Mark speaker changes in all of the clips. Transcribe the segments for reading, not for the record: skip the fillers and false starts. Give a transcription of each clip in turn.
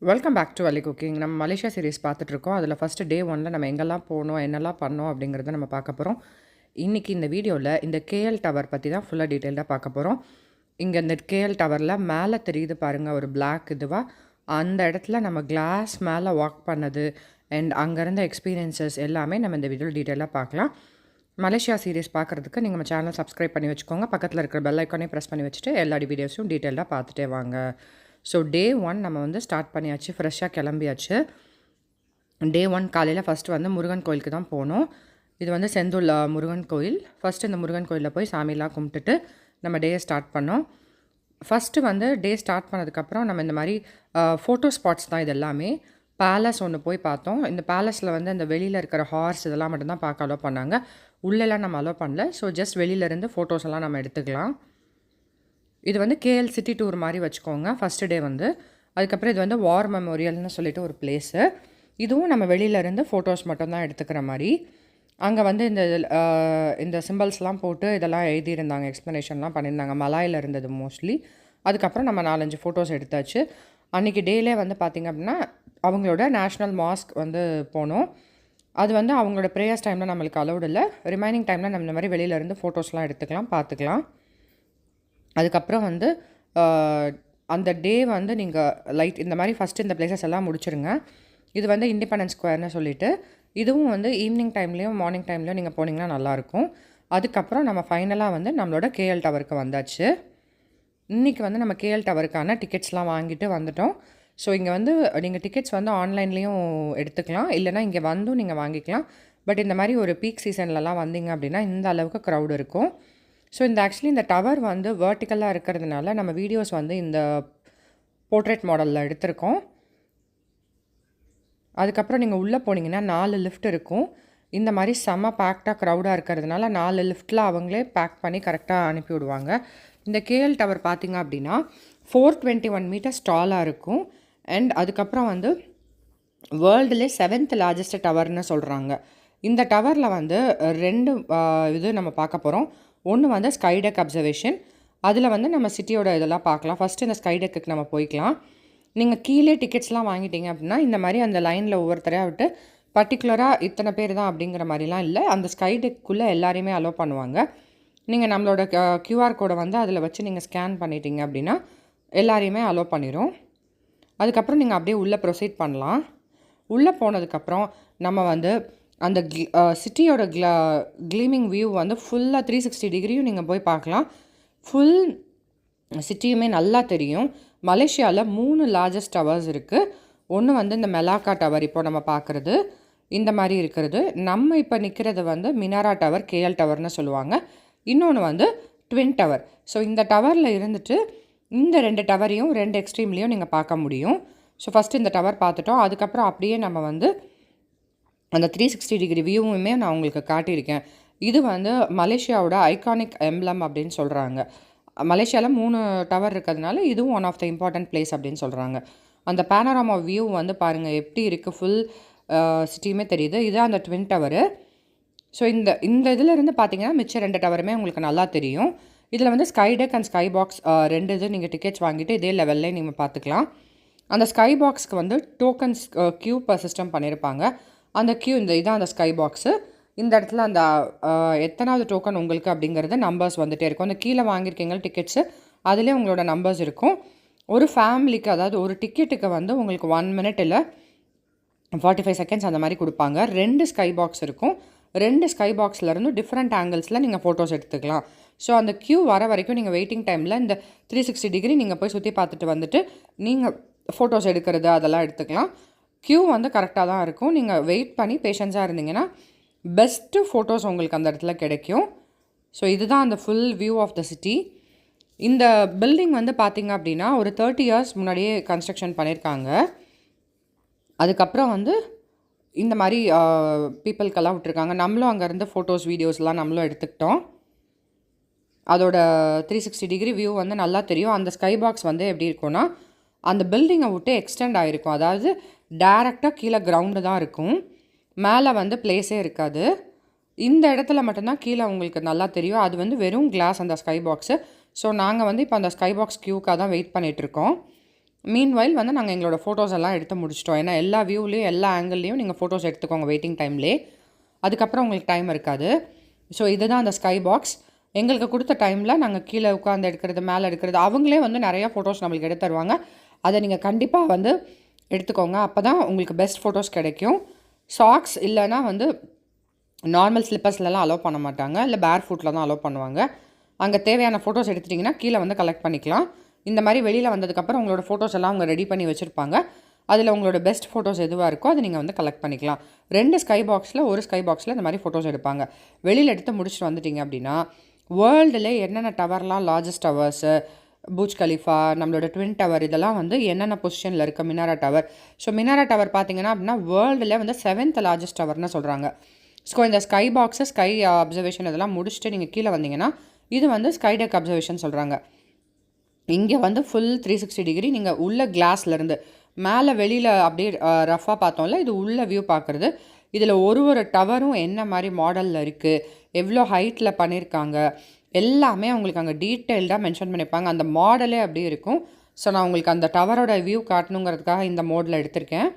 Speaker 1: Welcome back to வலி cooking. நம்ம Malaysia series பார்த்துட்ருக்கோம். அதில் ஃபஸ்ட்டு டே 1ல் நம்ம எங்கெல்லாம் போனோம், என்னெல்லாம் பண்ணோம் அப்படிங்கிறத நம்ம பார்க்க போகிறோம். இன்றைக்கி இந்த வீடியோவில் இந்த கேஎல் டவர் பற்றி தான் ஃபுல்லாக டீட்டெயில்டாக பார்க்க போகிறோம். இங்கே இந்த கேஎல் டவரில் மேலே தெரியுது பாருங்கள், ஒரு பிளாக் இதுவாக அந்த இடத்துல நம்ம கிளாஸ் மேலே வாக் பண்ணது அண்ட் அங்கேருந்த எக்ஸ்பீரியன்ஸஸ் எல்லாமே நம்ம இந்த வீடியோவில் டீட்டெயிலாக பார்க்கலாம். மலேசியா சீரிஸ் பார்க்குறதுக்கு நீங்கள் நம்ம சேனல் சப்ஸ்கிரைப் பண்ணி வச்சுக்கோங்க. பக்கத்தில் இருக்கிற பெல் ஐக்கானே ப்ரெஸ் பண்ணி வச்சுட்டு எல்லா வீடியோஸும் டீட்டெயிலாக பார்த்துட்டே வாங்க. ஸோ டே 1 நம்ம வந்து ஸ்டார்ட் பண்ணியாச்சு, ஃப்ரெஷ்ஷாக கிளம்பியாச்சு. டே 1 காலையில் ஃபஸ்ட்டு வந்து முருகன் கோயிலுக்கு தான் போனோம். இது வந்து செந்தூர் முருகன் கோயில். ஃபஸ்ட்டு இந்த முருகன் கோயிலில் போய் சாமியெலாம் கும்பிட்டுட்டு நம்ம டேயை ஸ்டார்ட் பண்ணோம். ஃபஸ்ட்டு வந்து டே ஸ்டார்ட் பண்ணதுக்கப்புறம் நம்ம இந்த மாதிரி ஃபோட்டோ ஸ்பாட்ஸ் தான் இது எல்லாமே. பேலஸ் ஒன்று போய் பார்த்தோம். இந்த பேலஸில் வந்து அந்த வெளியில் இருக்கிற ஹார்ஸ் இதெல்லாம் மட்டும்தான் பார்க்க அலோவ் பண்ணாங்க. உள்ளெல்லாம் நம்ம அலோவ் பண்ணல. ஸோ ஜஸ்ட் வெளியிலேருந்து ஃபோட்டோஸ் எல்லாம் நம்ம எடுத்துக்கலாம். இது வந்து கேஎல் சிட்டி டூர் மாதிரி வச்சுக்கோங்க. ஃபஸ்ட்டு டே வந்து அதுக்கப்புறம் இது வந்து வார் மெமோரியல்னு சொல்லிட்டு ஒரு பிளேஸு. இதுவும் நம்ம வெளியிலேருந்து ஃபோட்டோஸ் மட்டும்தான் எடுத்துக்கிற மாதிரி. அங்கே வந்து இந்த சிம்பிள்ஸ்லாம் போட்டு இதெல்லாம் எழுதியிருந்தாங்க, எக்ஸ்ப்ளனேஷன்லாம் பண்ணியிருந்தாங்க. மலாயில் இருந்தது மோஸ்ட்லி. அதுக்கப்புறம் நம்ம 4-5 ஃபோட்டோஸ் எடுத்தாச்சு. அன்றைக்கி டேலே வந்து பார்த்திங்க அப்படின்னா அவங்களோட நேஷ்னல் மாஸ்க் வந்து போனோம். அது வந்து அவங்களோட ப்ரேயர்ஸ் டைமில் நம்மளுக்கு அலௌட் இல்லை. ரிமைனிங் டைமில் நம்ம இந்த மாதிரி வெளியிலேருந்து ஃபோட்டோஸ்லாம் எடுத்துக்கலாம், பார்த்துக்கலாம். அதுக்கப்புறம் வந்து அந்த டே வந்து நீங்கள் இந்த மாதிரி ஃபஸ்ட்டு இந்த பிளேசஸ் எல்லாம் முடிச்சுருங்க. இது வந்து இண்டிபெண்டன்ஸ் ஸ்கொயர்னு சொல்லிட்டு, இதுவும் வந்து ஈவினிங் டைம்லேயும் மார்னிங் டைம்லேயும் நீங்கள் போனீங்கன்னா நல்லாயிருக்கும். அதுக்கப்புறம் நம்ம ஃபைனலாக வந்து நம்மளோட கேஎல் டவருக்கு வந்தாச்சு. இன்றைக்கி வந்து நம்ம கேஎல் டவருக்கான டிக்கெட்ஸ்லாம் வாங்கிட்டு வந்துட்டோம். ஸோ இங்கே வந்து நீங்கள் டிக்கெட்ஸ் வந்து ஆன்லைன்லேயும் எடுத்துக்கலாம், இல்லைனா இங்கே வந்தும் நீங்கள் வாங்கிக்கலாம். பட் இந்த மாதிரி ஒரு பீக் சீசன்லலாம் வந்தீங்க அப்படின்னா இந்த அளவுக்கு க்ரௌட் இருக்கும். ஸோ இந்த டவர் வந்து வெர்டிக்கலாக இருக்கிறதுனால நம்ம வீடியோஸ் வந்து இந்த போர்ட்ரேட் மாடலில் எடுத்திருக்கோம். அதுக்கப்புறம் நீங்கள் உள்ளே போனீங்கன்னா 4 லிஃப்ட் இருக்கும். இந்த மாதிரி செம்ம பேக்டாக க்ரௌடாக இருக்கிறதுனால 4 லிஃப்ட்டில் அவங்களே பேக் பண்ணி கரெக்டாக அனுப்பி விடுவாங்க. இந்த கேஎல் டவர் பார்த்திங்க அப்படின்னா 421 மீட்டர்ஸ் டாலாக இருக்கும். அண்ட் அதுக்கப்புறம் வந்து வேர்ல்டுலே 7th லார்ஜஸ்ட் டவர்னு சொல்கிறாங்க. இந்த டவரில் வந்து 2 இது நம்ம பார்க்க போகிறோம். ஒன்று வந்து ஸ்கைடெக் அப்சர்வேஷன். அதில் வந்து நம்ம சிட்டியோட இதெல்லாம் பார்க்கலாம். ஃபஸ்ட்டு இந்த ஸ்கைடெக்குக்கு நம்ம போய்க்கலாம். நீங்கள் கீழே டிக்கெட்ஸ்லாம் வாங்கிட்டீங்க அப்படின்னா இந்த மாதிரி அந்த லைனில் ஒவ்வொருத்தரையாக விட்டு பர்டிகுலராக இத்தனை பேர் தான் அப்படிங்கிற மாதிரிலாம் இல்லை. அந்த ஸ்கைடெக்குள்ளே எல்லாரையுமே அலோவ் பண்ணுவாங்க. நீங்கள் நம்மளோட கியூஆர் கோடை வந்து அதில் வச்சு நீங்கள் ஸ்கேன் பண்ணிட்டீங்க அப்படின்னா எல்லாரையுமே அலோவ் பண்ணிடும். அதுக்கப்புறம் நீங்கள் அப்படியே உள்ளே ப்ரொசீட் பண்ணலாம். உள்ளே போனதுக்கப்புறம் நம்ம வந்து அந்த சிட்டியோட க்ளீமிங் வியூ வந்து ஃபுல்லாக 360 டிகிரியும் நீங்கள் போய் பார்க்கலாம். ஃபுல் சிட்டியுமே நல்லா தெரியும். மலேசியாவில் 3 லார்ஜஸ்ட் டவர்ஸ் இருக்குது. ஒன்று வந்து இந்த மெலாக்கா டவர் இப்போ நம்ம பார்க்குறது இந்த மாதிரி இருக்கிறது. நம்ம இப்போ நிற்கிறது வந்து மினாரா டவர், கேஎல் டவர்னு சொல்லுவாங்க. இன்னொன்று வந்து ட்வின் டவர். ஸோ இந்த டவரில் இருந்துட்டு இந்த 2 டவரையும் 2 எக்ஸ்ட்ரீம்லேயும் நீங்கள் பார்க்க முடியும். ஸோ ஃபஸ்ட்டு இந்த டவர் பார்த்துட்டோம். அதுக்கப்புறம் அப்படியே நம்ம வந்து அந்த 360 டிகிரி வியூவுமே நான் உங்களுக்கு காட்டியிருக்கேன். இது வந்து மலேசியாவோட ஐகானிக் எம்ப்ளம் அப்படின்னு சொல்கிறாங்க. மலேசியாவில் 3 டவர் இருக்கிறதுனால இதுவும் one of the important place அப்படின்னு சொல்கிறாங்க. அந்த பேனராமா வியூ வந்து பாருங்கள் எப்படி இருக்குது, ஃபுல் சிட்டியுமே தெரியுது. இதுதான் அந்த ட்வின் டவரு. ஸோ இந்த இதில் இருந்து பார்த்தீங்கன்னா மிச்சம் 2 டவருமே உங்களுக்கு நல்லா தெரியும். இதில் வந்து ஸ்கைடெக் அண்ட் ஸ்கை பாக்ஸ் 2 இது நீங்கள் டிக்கெட்ஸ் வாங்கிட்டு இதே லெவல்லே நீங்கள் பார்த்துக்கலாம். அந்த ஸ்கை பாக்ஸ்க்கு வந்து டோக்கன்ஸ் கியூ சிஸ்டம் பண்ணியிருப்பாங்க. அந்த கியூ இதான் அந்த ஸ்கை பாக்ஸு. இந்த இடத்துல அந்த எத்தனாவது டோக்கன் உங்களுக்கு அப்படிங்கிறது நம்பர்ஸ் வந்துகிட்டே இருக்கும். அந்த கீழே வாங்கியிருக்கீங்க டிக்கெட்ஸு, அதிலே உங்களோட நம்பர்ஸ் இருக்கும். ஒரு ஃபேமிலிக்கு, அதாவது ஒரு டிக்கெட்டுக்கு வந்து உங்களுக்கு 1 மினிட் இல்லை 45 செகண்ட்ஸ் அந்த மாதிரி கொடுப்பாங்க. 2 ஸ்கை பாக்ஸ் இருக்கும். 2 ஸ்கை பாக்ஸ்லேருந்து டிஃப்ரெண்ட் ஆங்கிள்ஸில் நீங்கள் ஃபோட்டோஸ் எடுத்துக்கலாம். ஸோ அந்த கியூ வர வரைக்கும் நீங்கள் வெயிட்டிங் டைமில் இந்த 360 டிகிரி நீங்கள் போய் சுற்றி பார்த்துட்டு வந்துட்டு நீங்கள் ஃபோட்டோஸ் எடுக்கிறது அதெல்லாம் எடுத்துக்கலாம். கியூ வந்து கரெக்டாக தான் இருக்கும். நீங்கள் வெயிட் பண்ணி பேஷன்ஸாக இருந்தீங்கன்னா பெஸ்ட்டு ஃபோட்டோஸ் உங்களுக்கு அந்த இடத்துல கிடைக்கும். ஸோ இதுதான் அந்த full view of the city. இந்த பில்டிங் வந்து பார்த்திங்க அப்படின்னா ஒரு 30 இயர்ஸ் முன்னாடியே கன்ஸ்ட்ரக்ஷன் பண்ணியிருக்காங்க. அதுக்கப்புறம் வந்து இந்த மாதிரி பீப்புளுக்கெல்லாம் விட்டுருக்காங்க. நம்மளும் அங்கேருந்து ஃபோட்டோஸ் வீடியோஸ்லாம் நம்மளும் எடுத்துக்கிட்டோம். அதோட 360 டிகிரி வியூ வந்து நல்லா தெரியும். அந்த ஸ்கை பாக்ஸ் வந்து எப்படி இருக்கும்னா அந்த பில்டிங்கை விட்டு எக்ஸ்டெண்ட் ஆகிருக்கும். அதாவது டேரெக்டாக கீழே கிரவுண்டு தான் இருக்கும், மேலே வந்து பிளேஸே இருக்காது. இந்த இடத்துல மட்டும்தான் கீழே உங்களுக்கு நல்லா தெரியும். அது வந்து வெறும் கிளாஸ் அந்த ஸ்கை பாக்ஸு. ஸோ நாங்கள் வந்து இப்போ அந்த ஸ்கை பாக்ஸ் க்யூக்காக தான் வெயிட் பண்ணிகிட்ருக்கோம். மீன்வைல் வந்து நாங்கள் எங்களோட ஃபோட்டோஸ் எல்லாம் எடுத்து முடிச்சிட்டோம். ஏன்னா எல்லா வியூலேயும் எல்லா ஆங்கிள்லேயும் நீங்கள் ஃபோட்டோஸ் எடுத்துக்கோங்க வெயிட்டிங் டைம்லேயே. அதுக்கப்புறம் உங்களுக்கு டைம் இருக்காது. ஸோ இதுதான் அந்த ஸ்கை பாக்ஸ். எங்களுக்கு கொடுத்த டைமில் நாங்கள் கீழே உட்காந்து எடுக்கிறது, மேலே எடுக்கிறது, அவங்களே வந்து நிறையா ஃபோட்டோஸ் நம்மளுக்கு எடுத்து தருவாங்க. அதை நீங்கள் கண்டிப்பாக வந்து எடுத்துக்கோங்க. அப்போ தான் உங்களுக்கு பெஸ்ட் ஃபோட்டோஸ் கிடைக்கும். சாக்ஸ் இல்லைனா வந்து நார்மல் ஸ்லிப்பர்ஸ்லலாம் அலோவ் பண்ண மாட்டாங்க, இல்லை பேர் ஃபுட்டில் தான் அலோவ் பண்ணுவாங்க. அங்கே தேவையான ஃபோட்டோஸ் எடுத்துட்டிங்கன்னா கீழே வந்து கலெக்ட் பண்ணிக்கலாம். இந்த மாதிரி வெளியில் வந்ததுக்கப்புறம் உங்களோட ஃபோட்டோஸ் எல்லாம் அவங்க ரெடி பண்ணி வச்சுருப்பாங்க. அதில் உங்களோட பெஸ்ட் ஃபோட்டோஸ் எதுவாக இருக்கோ அதை நீங்கள் வந்து கலெக்ட் பண்ணிக்கலாம். 2 ஸ்கை பாக்ஸில் ஒரு ஸ்கை பாக்ஸில் இந்த மாதிரி ஃபோட்டோஸ் எடுப்பாங்க. வெளியில் எடுத்து முடிச்சுட்டு வந்துட்டிங்க அப்படின்னா வேர்ல்டில் என்னென்ன டவர்லாம் லார்ஜஸ்ட் டவர்ஸு, பூஜ் கலிஃபா, நம்மளோட ட்வின் டவர், இதெல்லாம் வந்து என்னென்ன பொசிஷனில் இருக்க மினாரா டவர். ஸோ மினாரா டவர் பார்த்திங்கன்னா அப்படின்னா வேர்ல்டில் வந்து 7th லார்ஜஸ்ட் டவர்னு சொல்கிறாங்க. ஸோ இந்த ஸ்கை பாக்ஸு, ஸ்கை அப்சர்வேஷன் இதெல்லாம் முடிச்சுட்டு நீங்கள் கீழே வந்தீங்கன்னா இது வந்து ஸ்கை டெக் அப்சர்வேஷன் சொல்கிறாங்க. இங்கே வந்து ஃபுல் 360 டிகிரி நீங்கள் உள்ள கிளாஸ்லேருந்து மேலே வெளியில் அப்படியே ரஃபாக பார்த்தோம்ல, இது உள்ள வியூ பார்க்குறது. இதில் ஒரு டவரும் என்ன மாதிரி மாடலில் இருக்குது, எவ்வளோ ஹைட்டில் பண்ணியிருக்காங்க, எல்லாமே உங்களுக்கு அங்கே டீட்டெயில்டாக மென்ஷன் பண்ணியிருப்பாங்க. அந்த மாடலே அப்படியே இருக்கும். ஸோ நான் உங்களுக்கு அந்த டவரோட வியூ காட்டணுங்கிறதுக்காக இந்த மோடில் எடுத்திருக்கேன்.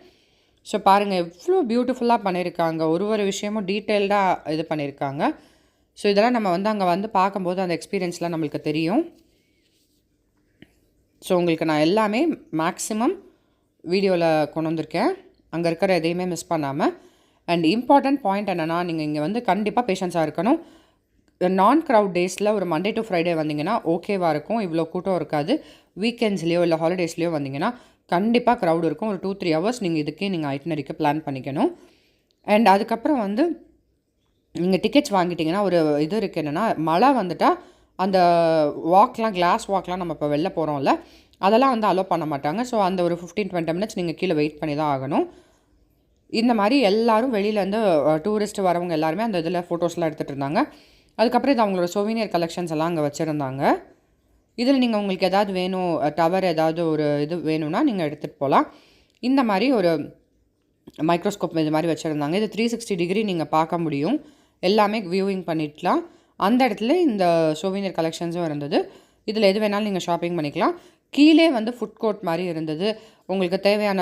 Speaker 1: ஸோ பாருங்கள் எவ்வளோ பியூட்டிஃபுல்லாக பண்ணியிருக்காங்க. ஒரு விஷயமும் டீட்டெயில்டாக இது பண்ணியிருக்காங்க. ஸோ இதெல்லாம் நம்ம வந்து அங்கே வந்து பார்க்கும்போது அந்த எக்ஸ்பீரியன்ஸ்லாம் நம்மளுக்கு தெரியும். ஸோ உங்களுக்கு நான் எல்லாமே மேக்ஸிமம் வீடியோவில் கொண்டு வந்திருக்கேன், அங்கே இருக்கிற எதையுமே மிஸ் பண்ணாமல். அண்ட் இம்பார்ட்டண்ட் பாயிண்ட் என்னென்னா, நீங்கள் இங்கே வந்து கண்டிப்பாக பேஷன்ஸாக இருக்கணும். நான் க்ரௌட் டேஸில் ஒரு மண்டே டு ஃப்ரைடே வந்தீங்கன்னா ஓகேவாக இருக்கும், இவ்வளோ கூட்டம் இருக்காது. வீக்கெண்ட்ஸ்லேயோ இல்லை ஹாலிடேஸ்லேயோ வந்தீங்கன்னா கண்டிப்பாக க்ரௌட் இருக்கும். ஒரு 2-3 ஹவர்ஸ் நீங்கள் இதுக்கே நீங்கள் ஐட்னரிக்கு பிளான் பண்ணிக்கணும். அண்ட் அதுக்கப்புறம் வந்து நீங்கள் டிக்கெட்ஸ் வாங்கிட்டிங்கன்னா ஒரு இது இருக்குது என்னென்னா, மழை வந்துட்டால் அந்த வாக்லாம், கிளாஸ் வாக்லாம் நம்ம இப்போ வெளில போகிறோம்ல, அதெல்லாம் வந்து அலோவ் பண்ண மாட்டாங்க. ஸோ அந்த ஒரு 15-20 மினிட்ஸ் நீங்கள் கீழே வெயிட் பண்ணி தான் ஆகணும். இந்த மாதிரி எல்லோரும் வெளியிலேருந்து டூரிஸ்ட் வரவங்க எல்லாருமே அந்த இதில் ஃபோட்டோஸ்லாம் எடுத்துகிட்டு இருந்தாங்க. அதுக்கப்புறம் இது அவங்களோட சோவினியர் கலெக்ஷன்ஸ் எல்லாம் அங்கே வச்சுருந்தாங்க. இதில் நீங்கள் உங்களுக்கு எதாவது வேணும், டவர் ஏதாவது ஒரு இது வேணும்னா நீங்கள் எடுத்துகிட்டு போகலாம். இந்த மாதிரி ஒரு மைக்ரோஸ்கோப் இது மாதிரி வச்சுருந்தாங்க. இது 360 டிகிரி நீங்கள் பார்க்க முடியும், எல்லாமே வியூவிங் பண்ணிடலாம். அந்த இடத்துல இந்த சோவினியர் கலெக்ஷன்ஸும் இருந்தது. இதில் எது வேணாலும் நீங்கள் ஷாப்பிங் பண்ணிக்கலாம். கீழே வந்து ஃபுட் கோர்ட் மாதிரி இருந்தது. உங்களுக்கு தேவையான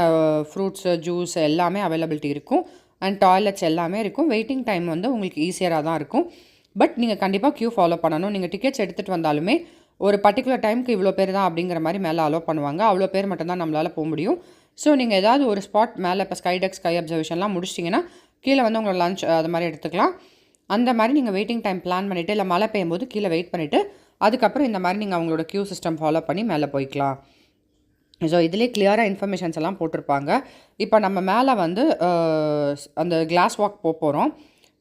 Speaker 1: ஃப்ரூட்ஸு, ஜூஸ் எல்லாமே அவைலபிலிட்டி இருக்கும். அண்ட் டாய்லெட்ஸ் எல்லாமே இருக்கும். வெயிட்டிங் டைம் வந்து உங்களுக்கு ஈஸியராக தான் இருக்கும். பட் நீங்கள் கண்டிப்பாக க்யூ ஃபாலோ பண்ணணும். நீங்கள் டிக்கெட்ஸ் எடுத்துகிட்டு வந்தாலுமே ஒரு பர்டிகுலர் டைமுக்கு இவ்வளோ பேர் தான் அப்படிங்கிற மாதிரி மேலே அலோவ் பண்ணுவாங்க. அவ்வளோ பேர் மட்டும்தான் நம்மளால் போக முடியும். ஸோ நீங்கள் ஏதாவது ஒரு ஸ்பாட் மேலே இப்போ ஸ்கை டெக், ஸ்கை அப்சர்வேஷன்லாம் முடிச்சிட்டிங்கன்னா கீழே வந்து உங்களோட லஞ்ச் அது மாதிரி எடுத்துக்கலாம். அந்த மாதிரி நீங்கள் வெயிட்டிங் டைம் பிளான் பண்ணிவிட்டு, இல்லை மழை பெய்யும்போது கீழே வெயிட் பண்ணிவிட்டு அதுக்கப்புறம் இந்த மாதிரி நீங்கள் அவங்களோட க்யூ சிஸ்டம் ஃபாலோ பண்ணி மேலே போய்க்கலாம். ஸோ இதிலே கிளியராக இன்ஃபர்மேஷன்ஸ் எல்லாம் போட்டிருப்பாங்க. இப்போ நம்ம மேலே வந்து அந்த கிளாஸ் வாக் போகிறோம்.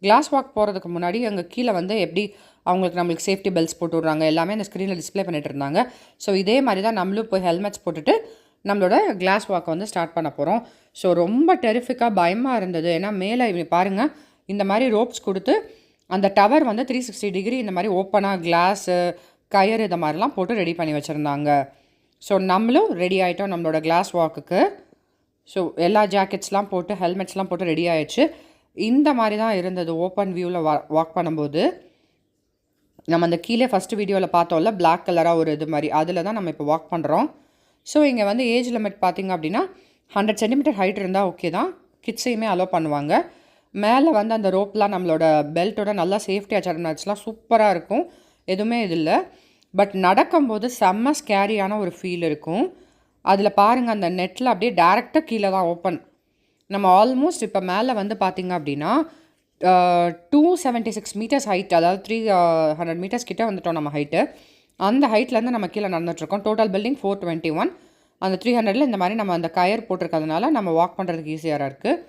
Speaker 1: கிளாஸ் வாக் போகிறதுக்கு முன்னாடி அங்கே கீழே வந்து எப்படி அவங்களுக்கு நம்மளுக்கு சேஃப்டி பெல்ட்ஸ் போட்டு விட்றாங்க, எல்லாமே அந்த ஸ்க்ரீனில் டிஸ்பிளே பண்ணிட்டு இருந்தாங்க. ஸோ இதே மாதிரி தான் நம்மளும் போய் ஹெல்மெட்ஸ் போட்டுட்டு நம்மளோட கிளாஸ் வாக்கை வந்து ஸ்டார்ட் பண்ண போகிறோம். ஸோ ரொம்ப டெரிஃபிக்காக பயமாக இருந்தது. ஏன்னா மேலே பாருங்கள் இந்த மாதிரி ரோப்ஸ் கொடுத்து அந்த டவர் வந்து 360 டிகிரி இந்த மாதிரி ஓப்பனாக கிளாஸு, கயர் இதை மாதிரிலாம் போட்டு ரெடி பண்ணி வச்சுருந்தாங்க. ஸோ நம்மளும் ரெடி ஆகிட்டோம் நம்மளோட கிளாஸ் வாக்குக்கு. ஸோ எல்லா ஜாக்கெட்ஸ்லாம் போட்டு, ஹெல்மெட்ஸ்லாம் போட்டு ரெடி ஆகிடுச்சு. இந்த மாதிரி தான் இருந்தது ஓப்பன் வியூவில் வாக் பண்ணும்போது. நம்ம அந்த கீழே ஃபஸ்ட்டு வீடியோவில் பார்த்தோம்ல பிளாக் கலராக ஒரு இது மாதிரி, அதில் தான் நம்ம இப்போ வாக் பண்ணுறோம். ஸோ இங்கே வந்து ஏஜ் லிமிட் பார்த்திங்க அப்படின்னா 100 சென்டிமீட்டர் ஹைட் இருந்தால் ஓகே தான், கிட்ஸையுமே அலோவ் பண்ணுவாங்க. மேலே வந்து அந்த ரோப்லாம் நம்மளோட பெல்ட்டோட நல்லா சேஃப்டி அச்சர்மெண்ட்ஸ்லாம் சூப்பராக இருக்கும், எதுவுமே இது இல்லை. பட் நடக்கும்போது செம்ம ஸ்கேரியான ஒரு ஃபீல் இருக்கும். அதில் பாருங்கள் அந்த நெட்டில் அப்படியே டேரெக்டாக கீழே தான் ஓப்பன். நம்ம ஆல்மோஸ்ட் இப்போ மேலே வந்து பார்த்திங்க அப்படின்னா 276 மீட்டர்ஸ் ஹைட், அதாவது 300 மீட்டர்ஸ் கிட்டே வந்துட்டோம் நம்ம ஹைட்டு. அந்த ஹைட்லேருந்து நம்ம கீழே நடந்துகிட்ருக்கோம். Total building 421. அந்த 300ல் இந்த மாதிரி நம்ம அந்த கயர் போட்டிருக்கிறதுனால நம்ம வாக் பண்ணுறதுக்கு ஈஸியாக இருக்குது.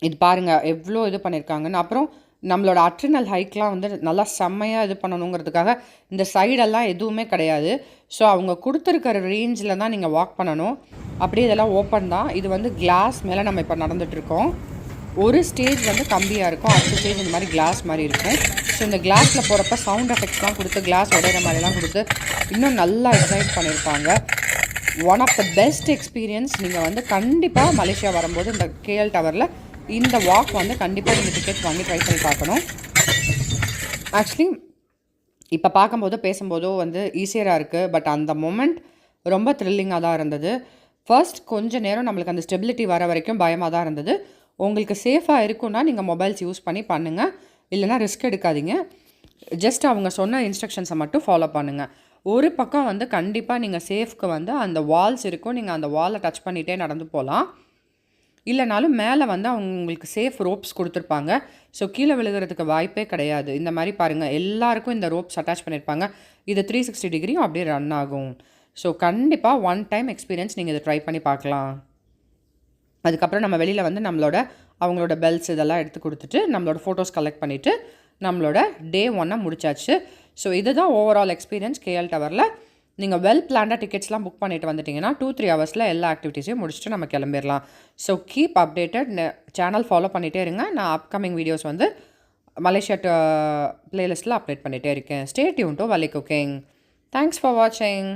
Speaker 1: இது பாருங்கள் எவ்வளோ இது பண்ணியிருக்காங்கன்னு. அப்புறம் நம்மளோட அட்ரினல் ஹைக்லாம் வந்து நல்லா செம்மையாக இது பண்ணணுங்கிறதுக்காக இந்த சைடெல்லாம் எதுவுமே கிடையாது. ஸோ அவங்க கொடுத்துருக்கிற ரேஞ்சில் தான் நீங்கள் வாக் பண்ணணும். அப்படியே இதெல்லாம் ஓப்பன் தான். இது வந்து கிளாஸ் மேலே நம்ம இப்போ நடந்துகிட்ருக்கோம். ஒரு ஸ்டேஜ் வந்து கம்பியாக இருக்கும், அடுத்த ஸ்டேஜ் இந்த மாதிரி கிளாஸ் மாதிரி இருக்கும். ஸோ இந்த கிளாஸில் போகிறப்ப சவுண்ட் எஃபெக்ட்ஸ்லாம் கொடுத்து, கிளாஸ் உடையிற மாதிரிலாம் கொடுத்து இன்னும் நல்லா எக்ஸைட் பண்ணியிருப்பாங்க. One of the best experience. நீங்கள் வந்து கண்டிப்பாக மலேசியா வரும்போது இந்த கேஎல் டவரில் இந்த வாக் வந்து கண்டிப்பாக நீங்கள் டிக்கெட் வாங்கி ட்ரை பண்ணி பார்க்கணும். ஆக்சுவலி இப்போ பார்க்கும்போதோ பேசும்போதோ வந்து ஈஸியராக இருக்குது. பட் அந்த மொமெண்ட் ரொம்ப த்ரில்லிங்காக தான் இருந்தது. ஃபர்ஸ்ட் கொஞ்ச நேரம் நம்மளுக்கு அந்த ஸ்டெபிலிட்டி வர வரைக்கும் பயமாக தான் இருந்தது. உங்களுக்கு சேஃபாக இருக்குன்னா நீங்கள் மொபைல்ஸ் யூஸ் பண்ணி பண்ணுங்கள். இல்லைனா ரிஸ்க் எடுக்காதீங்க. ஜஸ்ட் அவங்க சொன்ன இன்ஸ்ட்ரக்ஷன்ஸை மட்டும் ஃபாலோ பண்ணுங்கள். ஒரு பக்கம் வந்து கண்டிப்பாக நீங்கள் சேஃப்க்கு வந்து அந்த வால்ஸ் இருக்கும். நீங்கள் அந்த வாலை டச் பண்ணிகிட்டே நடந்து போகலாம். இல்லைனாலும் மேலே வந்து அவங்க உங்களுக்கு சேஃப் ரோப்ஸ் கொடுத்துருப்பாங்க. ஸோ கீழே விழுகிறதுக்கு வாய்ப்பே கிடையாது. இந்த மாதிரி பாருங்கள், எல்லாருக்கும் இந்த ரோப்ஸ் அட்டாச் பண்ணியிருப்பாங்க. இது 360 டிகிரியும் அப்படியே ரன் ஆகும். ஸோ கண்டிப்பாக ஒன் டைம் எக்ஸ்பீரியன்ஸ் நீங்கள் இதை ட்ரை பண்ணி பார்க்கலாம். அதுக்கப்புறம் நம்ம வெளியில் வந்து அவங்களோட பெல்ஸ் இதெல்லாம் எடுத்து கொடுத்துட்டு நம்மளோட ஃபோட்டோஸ் கலெக்ட் பண்ணிவிட்டு நம்மளோட டே 1 முடிச்சாச்சு. ஸோ இதுதான் ஓவரால் எக்ஸ்பீரியன்ஸ் கேஎல் டவரில். நீங்கள் வெல் பிளான்டாக டிக்கெட்ஸ்லாம் புக் பண்ணிட்டு வந்துட்டிங்கன்னா 2-3 ஹவர்ஸில் எல்லா ஆக்டிவிட்டீஸையும் முடிச்சுட்டு நம்ம கிளம்பிடலாம். So keep updated. Channel follow பண்ணிகிட்டே இருங்க. நான் அப்கமிங் வீடியோஸ் வந்து மலேசியா பிளேலிஸ்ட்டில் அப்டேட் பண்ணிகிட்டே இருக்கேன். ஸ்டே டியூன் டு வலி குக்கிங். தேங்க்ஸ் ஃபார் வாட்சிங்.